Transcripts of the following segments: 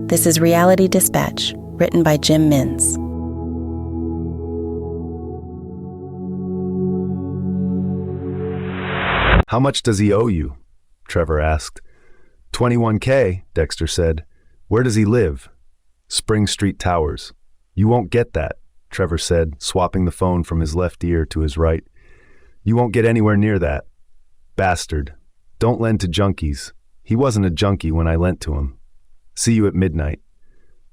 This is Reality Dispatch, written by Jim Minns. "How much does he owe you?" Trevor asked. "$21K, Dexter said. "Where does he live?" "Spring Street Towers." "You won't get that," Trevor said, swapping the phone from his left ear to his right. "You won't get anywhere near that." "Bastard. Don't lend to junkies. He wasn't a junkie when I lent to him. See you at midnight."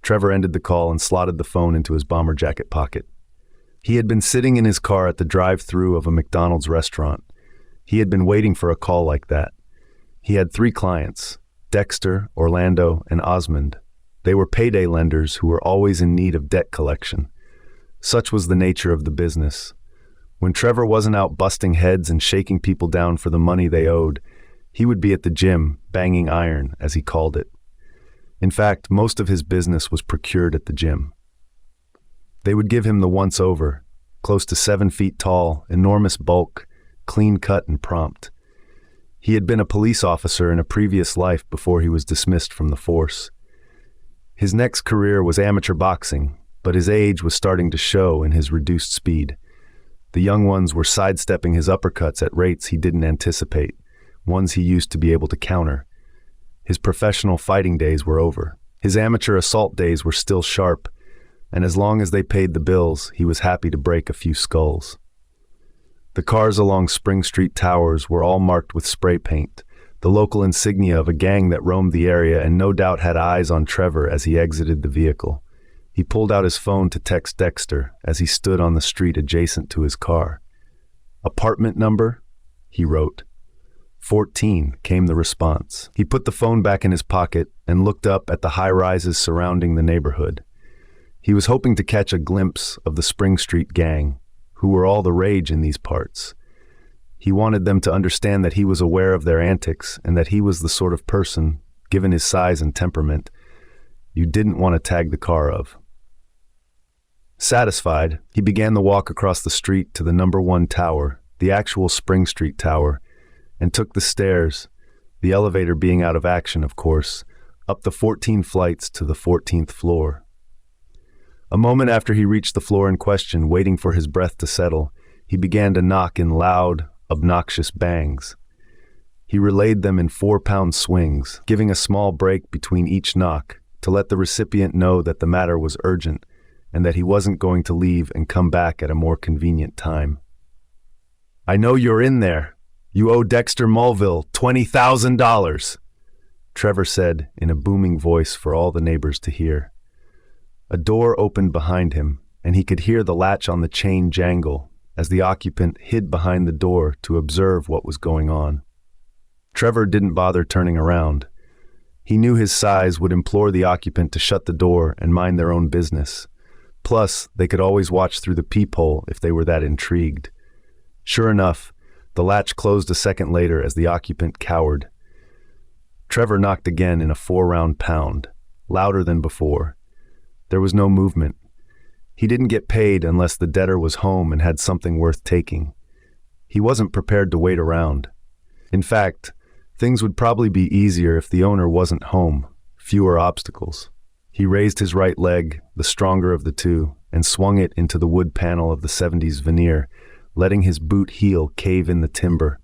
Trevor ended the call and slotted the phone into his bomber jacket pocket. He had been sitting in his car at the drive-thru of a McDonald's restaurant. He had been waiting for a call like that. He had 3 clients, Dexter, Orlando, and Osmond. They were payday lenders who were always in need of debt collection. Such was the nature of the business. When Trevor wasn't out busting heads and shaking people down for the money they owed, he would be at the gym, banging iron, as he called it. In fact, most of his business was procured at the gym. They would give him the once-over, close to 7 feet tall, enormous bulk, clean-cut and prompt. He had been a police officer in a previous life before he was dismissed from the force. His next career was amateur boxing, but his age was starting to show in his reduced speed. The young ones were sidestepping his uppercuts at rates he didn't anticipate, ones he used to be able to counter. His professional fighting days were over. His amateur assault days were still sharp, and as long as they paid the bills, he was happy to break a few skulls. The cars along Spring Street Towers were all marked with spray paint, the local insignia of a gang that roamed the area and no doubt had eyes on Trevor as he exited the vehicle. He pulled out his phone to text Dexter as he stood on the street adjacent to his car. "Apartment number?" he wrote. 14 came the response. He put the phone back in his pocket and looked up at the high-rises surrounding the neighborhood. He was hoping to catch a glimpse of the Spring Street gang, who were all the rage in these parts. He wanted them to understand that he was aware of their antics and that he was the sort of person, given his size and temperament, you didn't want to tag the car of. Satisfied, he began the walk across the street to the number 1 tower, the actual Spring Street Tower, and took the stairs, the elevator being out of action, of course, up the 14 flights to the 14th floor. A moment after he reached the floor in question, waiting for his breath to settle, he began to knock in loud, obnoxious bangs. He relayed them in 4-pound swings, giving a small break between each knock to let the recipient know that the matter was urgent and that he wasn't going to leave and come back at a more convenient time. "I know you're in there. You owe Dexter Mulville $20,000, Trevor said in a booming voice for all the neighbors to hear. A door opened behind him, and he could hear the latch on the chain jangle as the occupant hid behind the door to observe what was going on. Trevor didn't bother turning around. He knew his size would implore the occupant to shut the door and mind their own business. Plus, they could always watch through the peephole if they were that intrigued. Sure enough, the latch closed a second later as the occupant cowered. Trevor knocked again in a 4-round pound, louder than before. There was no movement. He didn't get paid unless the debtor was home and had something worth taking. He wasn't prepared to wait around. In fact, things would probably be easier if the owner wasn't home, fewer obstacles. He raised his right leg, the stronger of the two, and swung it into the wood panel of the 70s veneer, letting his boot heel cave in the timber.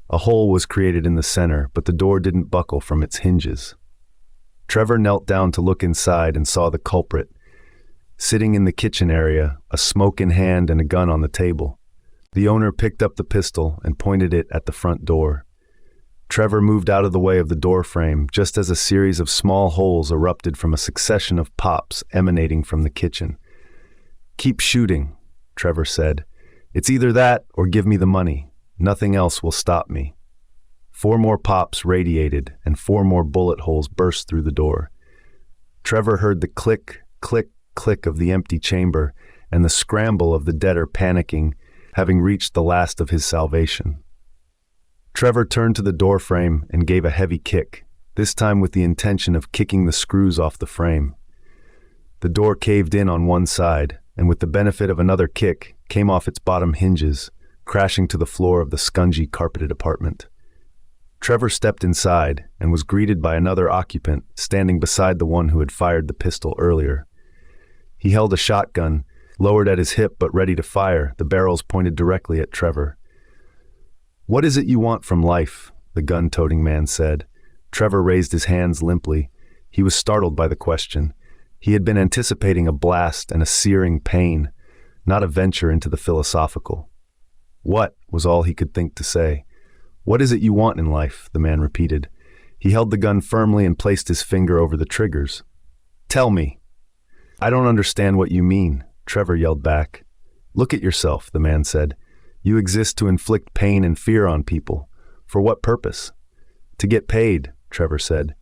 A hole was created in the center, but the door didn't buckle from its hinges. Trevor knelt down to look inside and saw the culprit. Sitting in the kitchen area, a smoke in hand and a gun on the table. The owner picked up the pistol and pointed it at the front door. Trevor moved out of the way of the door frame just as a series of small holes erupted from a succession of pops emanating from the kitchen. "Keep shooting," Trevor said. "It's either that or give me the money. Nothing else will stop me." 4 more pops radiated and 4 more bullet holes burst through the door. Trevor heard the click, click, click of the empty chamber and the scramble of the debtor panicking, having reached the last of his salvation. Trevor turned to the door frame and gave a heavy kick, this time with the intention of kicking the screws off the frame. The door caved in on one side, and with the benefit of another kick, came off its bottom hinges, crashing to the floor of the scungy carpeted apartment. Trevor stepped inside and was greeted by another occupant standing beside the one who had fired the pistol earlier. He held a shotgun, lowered at his hip but ready to fire, the barrels pointed directly at Trevor. "What is it you want from life?" the gun-toting man said. Trevor raised his hands limply. He was startled by the question. He had been anticipating a blast and a searing pain, not a venture into the philosophical. "What?" was all he could think to say. "What is it you want in life?" the man repeated. He held the gun firmly and placed his finger over the triggers. "Tell me." "I don't understand what you mean," Trevor yelled back. "Look at yourself," the man said. "You exist to inflict pain and fear on people. For what purpose?" "To get paid," Trevor said.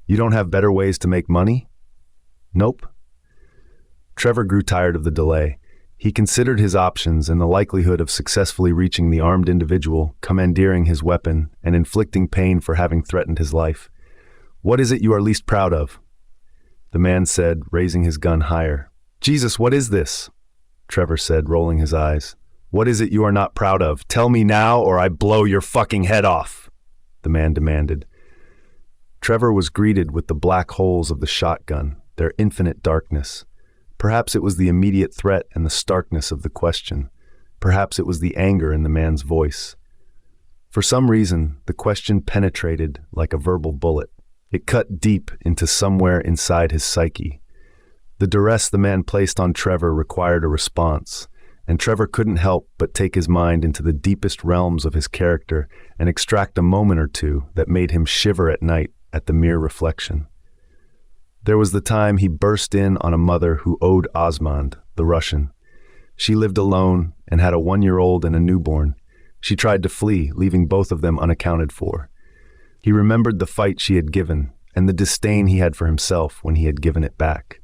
"You don't have better ways to make money?" "Nope." Trevor grew tired of the delay. He considered his options and the likelihood of successfully reaching the armed individual, commandeering his weapon, and inflicting pain for having threatened his life. "What is it you are least proud of?" the man said, raising his gun higher. "Jesus, what is this?" Trevor said, rolling his eyes. "What is it you are not proud of? Tell me now or I blow your fucking head off," the man demanded. Trevor was greeted with the black holes of the shotgun, their infinite darkness. Perhaps it was the immediate threat and the starkness of the question. Perhaps it was the anger in the man's voice. For some reason, the question penetrated like a verbal bullet. It cut deep into somewhere inside his psyche. The duress the man placed on Trevor required a response, and Trevor couldn't help but take his mind into the deepest realms of his character and extract a moment or two that made him shiver at night at the mere reflection. There was the time he burst in on a mother who owed Osmond, the Russian. She lived alone and had a 1-year-old and a newborn. She tried to flee, leaving both of them unaccounted for. He remembered the fight she had given and the disdain he had for himself when he had given it back.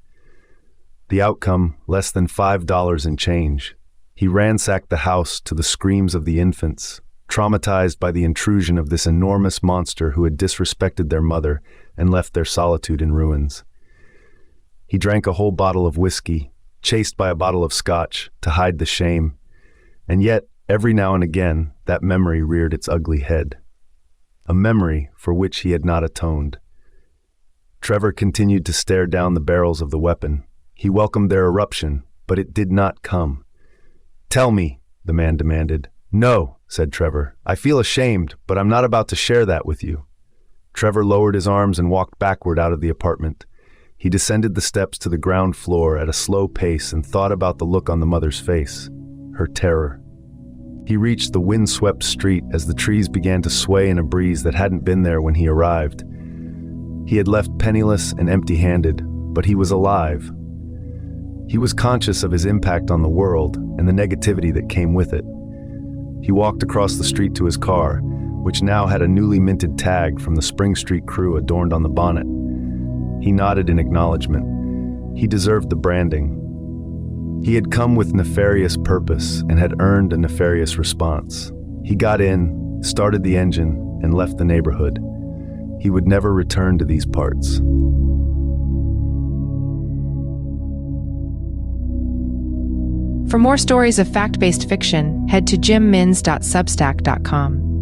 The outcome, less than $5 in change. He ransacked the house to the screams of the infants, traumatized by the intrusion of this enormous monster who had disrespected their mother and left their solitude in ruins. He drank a whole bottle of whiskey, chased by a bottle of scotch, to hide the shame. And yet, every now and again, that memory reared its ugly head. A memory for which he had not atoned. Trevor continued to stare down the barrels of the weapon. He welcomed their eruption, but it did not come. "Tell me," the man demanded. "No," said Trevor. "I feel ashamed, but I'm not about to share that with you." Trevor lowered his arms and walked backward out of the apartment. He descended the steps to the ground floor at a slow pace and thought about the look on the mother's face, her terror. He reached the wind-swept street as the trees began to sway in a breeze that hadn't been there when he arrived. He had left penniless and empty-handed, but he was alive. He was conscious of his impact on the world and the negativity that came with it. He walked across the street to his car, which now had a newly minted tag from the Spring Street crew adorned on the bonnet. He nodded in acknowledgement. He deserved the branding. He had come with nefarious purpose and had earned a nefarious response. He got in, started the engine, and left the neighborhood. He would never return to these parts. For more stories of fact-based fiction, head to jimmins.substack.com.